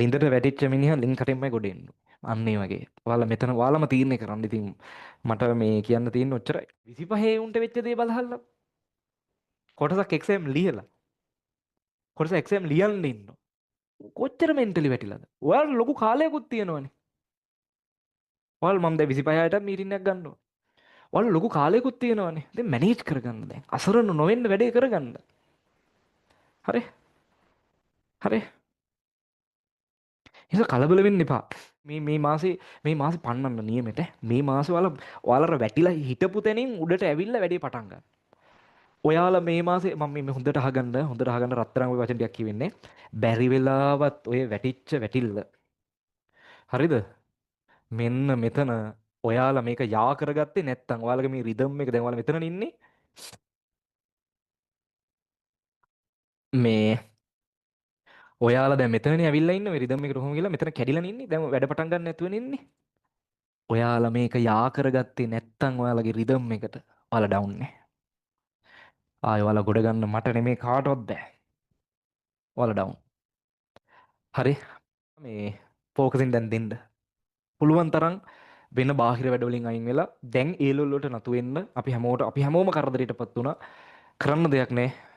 ලින්දට වැටිච්ච මිනිහා ලින් කටින්මයි ගොඩ එන්න. අන්න ඒ වගේ. ඔයාලා මෙතන ඔයාලම තීරණය කරන්න. ඉතින් මට මේ කියන්න තියෙන ඔච්චරයි. 25 උන්ට වෙච්ච දේ බලහල්ලා. කොටසක් එක්සෑම් ලියලා. කොටස එක්සෑම් ලියන්න ඉන්න. කොච්චර මෙන්ටලි වැටිලාද? ඔයාලට ලොකු කාලයකුත් තියෙනවනේ. ඔයාලා මම දැන් 25ට මීටින් එකක් ගන්නවා. ඔයාලා ලොකු කාලයකුත් තියෙනවනේ. දැන් මැනේජ් කරගන්න දැන්. අසරණ නොවෙන්න වැඩේ කරගන්න. හරි? හරි? ඒක කලබල වෙන්න එපා. මේ මාසේ පන්නන්න නියමෙට මේ මාසේ ඔයාලා වැටිලා හිටපු තැනින් උඩට ඇවිල්ලා වැඩේ පටන් ගන්න. ඔයාලා මේ මාසේ මම මේ හොඳට අහගන්න රත්තරන් ඔය වචන ටිකක් කියවෙන්නේ. බැරි වෙලාවත් ඔය වැටිච්ච වැටිල්ල. හරිද? මෙන්න මෙතන ඔයාලා මේක යා කරගත්තේ නැත්තම් ඔයාලගේ මේ රිදම් එක දැන් ඔයාලා මෙතන ඉන්නේ. මේ ඔයාලා දැන් මෙතනනේ ඇවිල්ලා ඉන්නේ මේ රිදම් එකට කොහොම ගිහලා මෙතන කැඩිලා ඉන්නේ. දැන් වැඩ පටන් ගන්න නැතුවනේ ඉන්නේ. ඔයාලා මේක යා කරගත්තේ නැත්තම් ඔයාලගේ රිදම් එකට ඔයාලා ඩවුන් නේ. ආයෙ ඔයාලා ගොඩ ගන්න මට නෙමේ කාටවත් බෑ. ඔයාලා ඩවුන්. හරි. මේ ෆෝකසින් දැන් දෙන්න. පුළුවන් තරම් වෙන බාහිර වැඩවලින් අයින් වෙලා දැන් ඒ ලොල්ලට නතු වෙන්න අපි හැමෝම කරදරයටපත් වුණා. කරන්න දෙයක් නැහැ.